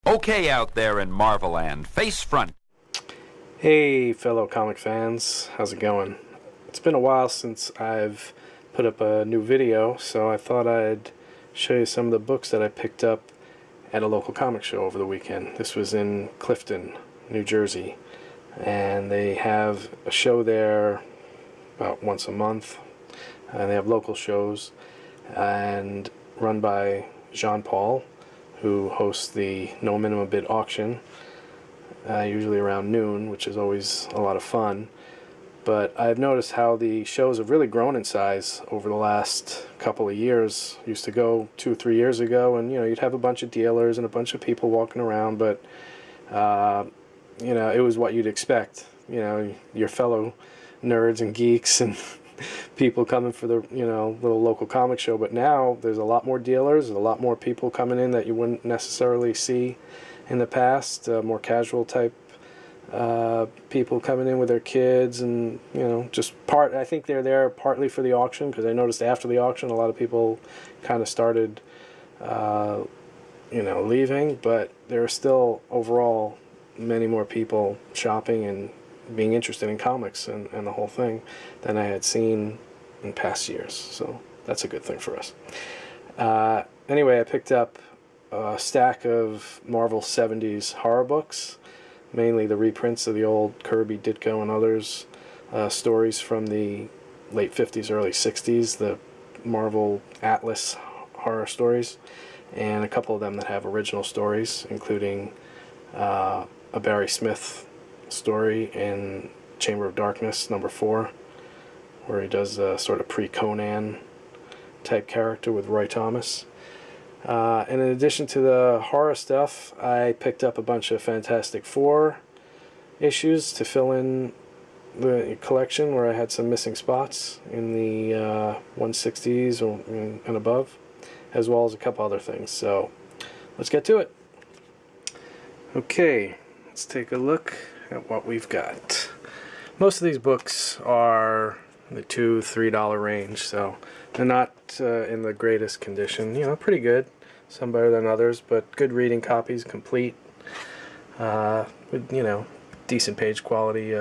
Okay, out there in Marveland, face front. Hey, fellow comic fans, how's it going? It's been a while since I've put up a new video, so I thought I'd show you some of the books that I picked up at a local comic show over the weekend. This was in Clifton, New Jersey, and they have a show there about once a month, and they have local shows, and run by Jean-Paul, who hosts the No Minimum Bid auction, usually around noon, which is always a lot of fun. But I've noticed how the shows have really grown in size over the last couple of years. Used to go 2-3 years ago, and you'd have a bunch of dealers and a bunch of people walking around, but it was what you'd expect. Your fellow nerds and geeks and people coming for the little local comic show. But now there's a lot more dealers, a lot more people coming in that you wouldn't necessarily see in the past. More casual type people coming in with their kids, and I think they're there partly for the auction, because I noticed after the auction a lot of people kind of started leaving, but there are still overall many more people shopping and being interested in comics and the whole thing than I had seen in past years, so that's a good thing for us. Anyway, I picked up a stack of Marvel 70s horror books, mainly the reprints of the old Kirby, Ditko, and others stories from the late 50s, early 60s, the Marvel Atlas horror stories, and a couple of them that have original stories, including a Barry Smith story in Chamber of Darkness #4, where he does a sort of pre-Conan type character with Roy Thomas. And in addition to the horror stuff, I picked up a bunch of Fantastic Four issues to fill in the collection where I had some missing spots in the 160s and above, as well as a couple other things. So let's get to it. Okay, let's take a look at what we've got. Most of these books are in the $2-3 range, so they're not in the greatest condition. Pretty good. Some better than others, but good reading copies, complete, with decent page quality.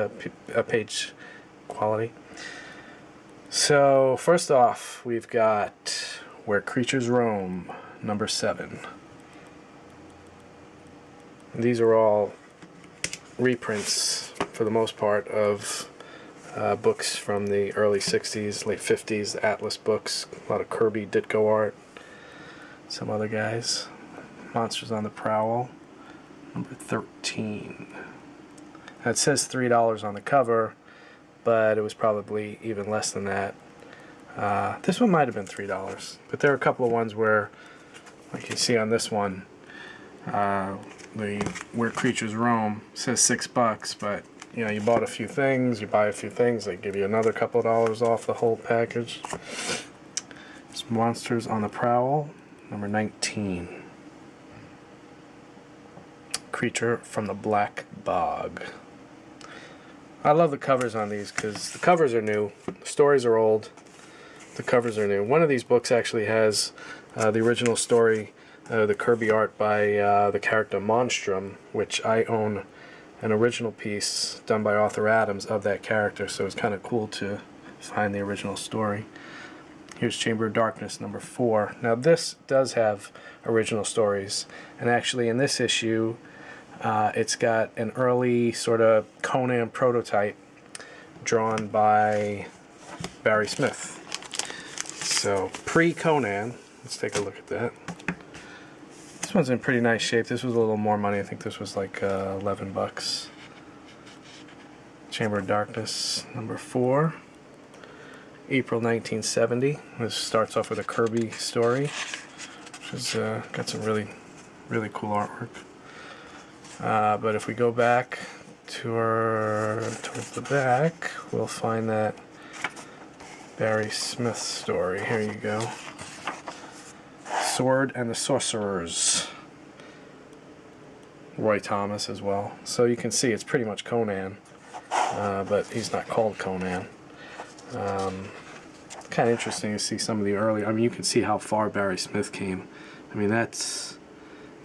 So first off, we've got Where Creatures Roam, #7. And these are all reprints, for the most part, of books from the early 60s, late 50s, the Atlas books, a lot of Kirby, Ditko art, some other guys. Monsters on the Prowl, #13. Now it says $3 on the cover, but it was probably even less than that. This one might have been $3, but there are a couple of ones where, like you see on this one, the Where Creatures Roam says $6, but you bought a few things, you buy a few things, they give you another couple of dollars off the whole package. It's Monsters on the Prowl, #19. Creature from the Black Bog. I love the covers on these because the covers are new, the stories are old, the covers are new. One of these books actually has the original story, the Kirby art by the character Monstrum, which I own an original piece done by Arthur Adams of that character, so it's kind of cool to find the original story. Here's Chamber of Darkness, #4. Now this does have original stories, and actually in this issue it's got an early sort of Conan prototype drawn by Barry Smith. So pre-Conan, let's take a look at that. This one's in pretty nice shape. This was a little more money. I think this was like $11. Chamber of Darkness, #4. April 1970. This starts off with a Kirby story, which has got some really, really cool artwork. But if we go back towards the back, we'll find that Barry Smith story. Here you go. Sword and the Sorcerers. Roy Thomas as well. So you can see it's pretty much Conan, but he's not called Conan. Kind of interesting to see some of the early. I mean, you can see how far Barry Smith came. I mean, that's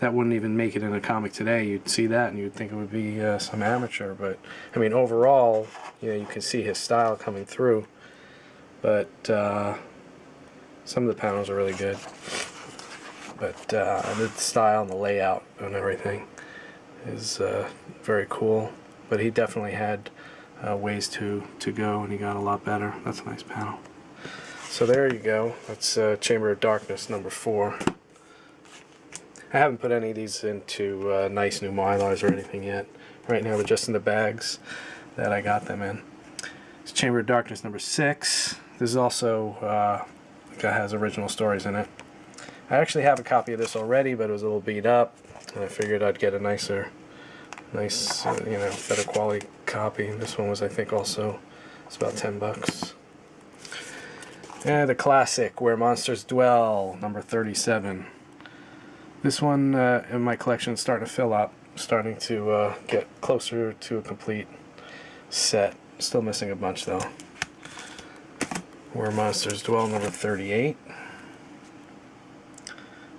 that wouldn't even make it in a comic today. You'd see that and you'd think it would be some amateur, but I mean overall, you know, you can see his style coming through, but some of the panels are really good. But the style and the layout and everything is very cool. But he definitely had ways to go, and he got a lot better. That's a nice panel. So there you go. That's Chamber of Darkness #4. I haven't put any of these into nice new Mylars or anything yet. Right now they're just in the bags that I got them in. It's Chamber of Darkness #6. This is also has original stories in it. I actually have a copy of this already, but it was a little beat up, and I figured I'd get a nice, you know, better quality copy. This one was, I think, also it's about $10. And the classic, Where Monsters Dwell, #37. This one in my collection is starting to fill up, starting to get closer to a complete set. Still missing a bunch though. Where Monsters Dwell, #38.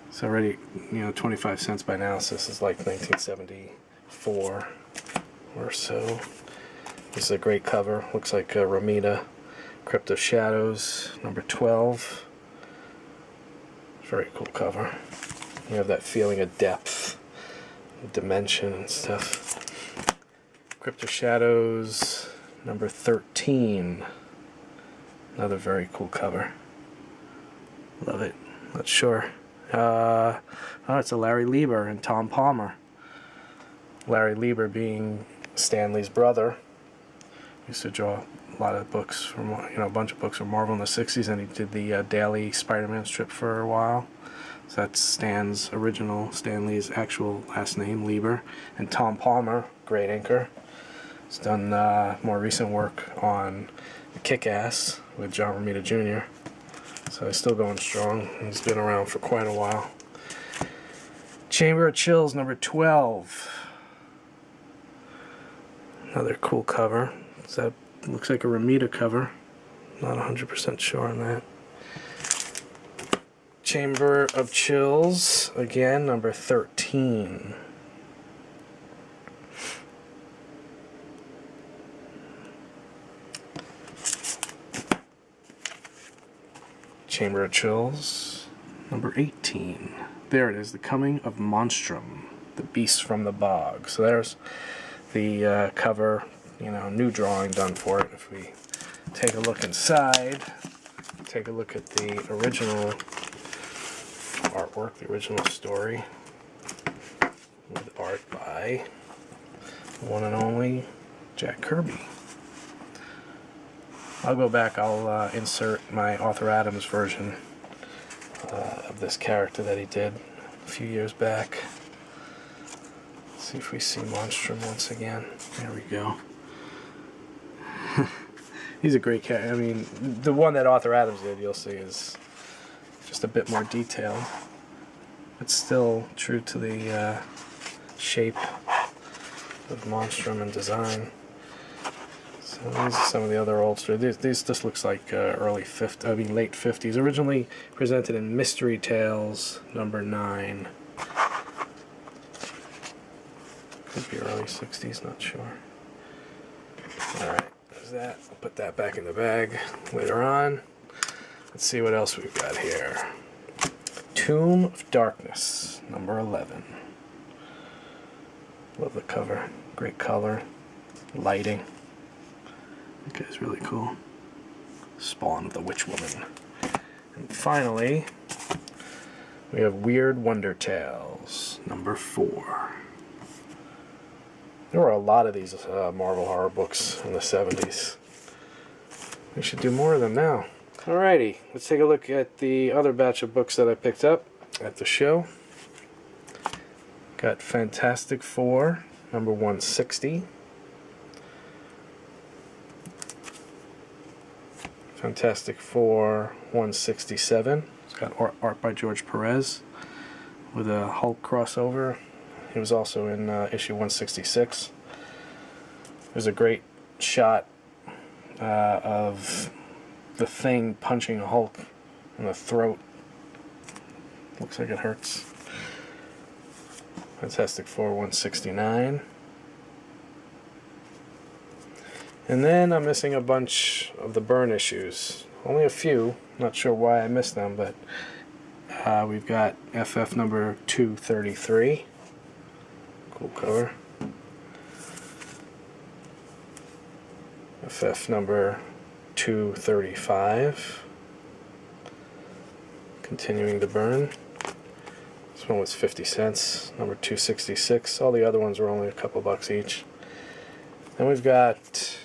It's already, you know, 25 cents by now, so this is like 1974 or so. This is a great cover. Looks like Romita, Crypt of Shadows, #12. Very cool cover. You have that feeling of depth, dimension and stuff. Crypt of Shadows, #13. Another very cool cover. Love it. Not sure. Oh, it's a Larry Lieber and Tom Palmer. Larry Lieber being Stanley's brother. Used to draw a lot of books from, you know, a bunch of books from Marvel in the '60s, and he did the daily Spider-Man strip for a while. So that's Stan's original, Stanley's actual last name, Lieber. And Tom Palmer, great inker. He's done more recent work on Kick-Ass with John Romita Jr. So he's still going strong. He's been around for quite a while. Chamber of Chills, #12. Another cool cover. That looks like a Romita cover. Not 100% sure on that. Chamber of Chills, again, #13. Chamber of Chills, #18. There it is, The Coming of Monstrum, the Beast from the Bog. So there's the cover, you know, new drawing done for it. If we take a look inside, take a look at the original artwork, the original story, with art by one and only Jack Kirby. I'll go back, I'll insert my Arthur Adams version of this character that he did a few years back. Let's see if we see Monstrum once again. There we go. He's a great character. I mean, the one that Arthur Adams did, you'll see, is just a bit more detailed. It's still true to the shape of Monstrum and design. So these are some of the other old stories. This looks like late 50s. Originally presented in Mystery Tales #9. Could be early 60s, not sure. Alright, there's that. I'll put that back in the bag later on. Let's see what else we've got here. Tomb of Darkness, #11. Love the cover. Great color. Lighting. That guy's really cool. Spawn of the Witch Woman. And finally, we have Weird Wonder Tales, #4. There were a lot of these Marvel horror books in the 70s. We should do more of them now. Alrighty, let's take a look at the other batch of books that I picked up at the show. Got Fantastic Four, #160. Fantastic Four 167. It's got art by George Perez with a Hulk crossover. He was also in issue 166. There's a great shot of the Thing punching Hulk in the throat. Looks like it hurts. Fantastic Four 169. And then I'm missing a bunch of the Byrne issues. Only a few. Not sure why I missed them, but we've got FF number 233. Cool cover. FF number 235. Continuing to Byrne. This one was 50 cents. Number 266. All the other ones were only a couple bucks each. Then we've got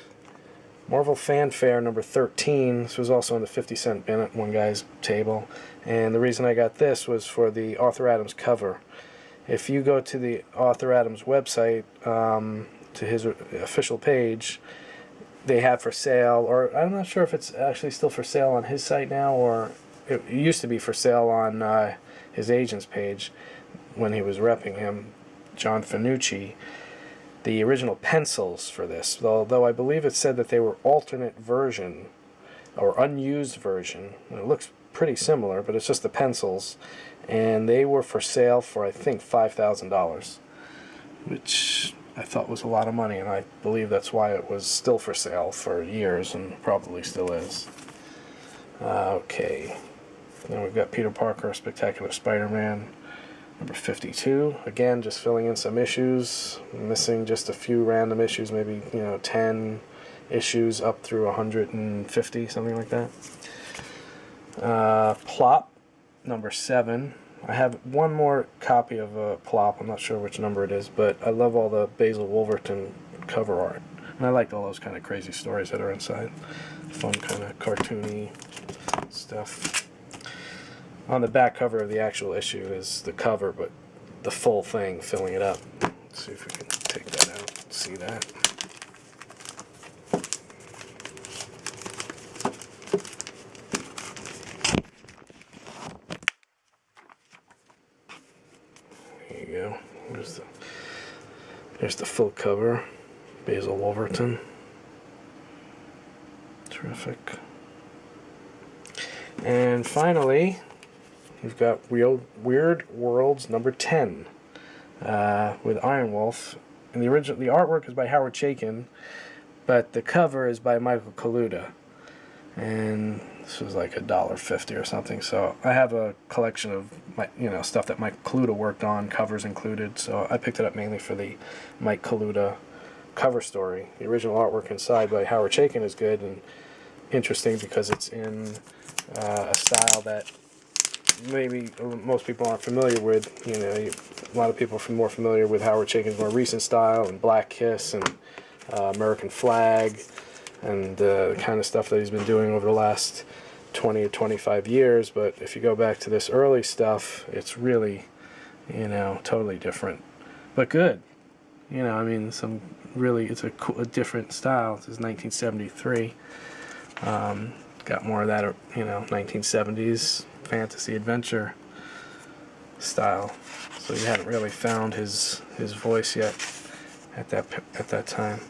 Marvel Fanfare number 13. This was also in the 50-cent bin at one guy's table. And the reason I got this was for the Arthur Adams cover. If you go to the Arthur Adams website, to his official page, they have for sale, or I'm not sure if it's actually still for sale on his site now, or it used to be for sale on his agent's page when he was repping him, John Fanucci. The original pencils for this, though I believe it said that they were alternate version or unused version. It looks pretty similar, but it's just the pencils, and they were for sale for I think $5,000, which I thought was a lot of money, and I believe that's why it was still for sale for years and probably still is. Okay, then we've got Peter Parker, Spectacular Spider-Man. Number 52, again, just filling in some issues, missing just a few random issues, maybe 10 issues up through 150, something like that. Plop, number 7. I have one more copy of Plop. I'm not sure which number it is, but I love all the Basil Wolverton cover art, and I liked all those kind of crazy stories that are inside. Fun kind of cartoony stuff. On the back cover of the actual issue is the cover, but the full thing filling it up. Let's see if we can take that out and see that. There you go. There's the full cover. Basil Wolverton. Terrific. And finally, we've got Weird Worlds number 10 with Iron Wolf. And the artwork is by Howard Chaykin, but the cover is by Michael Kaluta. And this was like $1.50 or something. So I have a collection of stuff that Mike Kaluta worked on, covers included. So I picked it up mainly for the Mike Kaluta cover story. The original artwork inside by Howard Chaykin is good and interesting because it's in a style that maybe most people aren't familiar with. A lot of people are more familiar with Howard Chaykin's more recent style and Black Kiss and American Flag and the kind of stuff that he's been doing over the last 20 or 25 years. But if you go back to this early stuff, it's really, totally different, but good. It's a different style. This is 1973. Got more of that, 1970s fantasy adventure style. So he hadn't really found his voice yet at that time.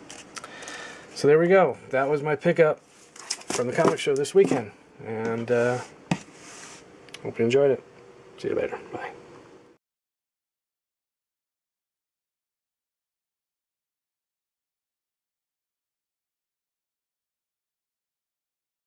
So there we go. That was my pickup from the comic show this weekend, and hope you enjoyed it. See you later. Bye.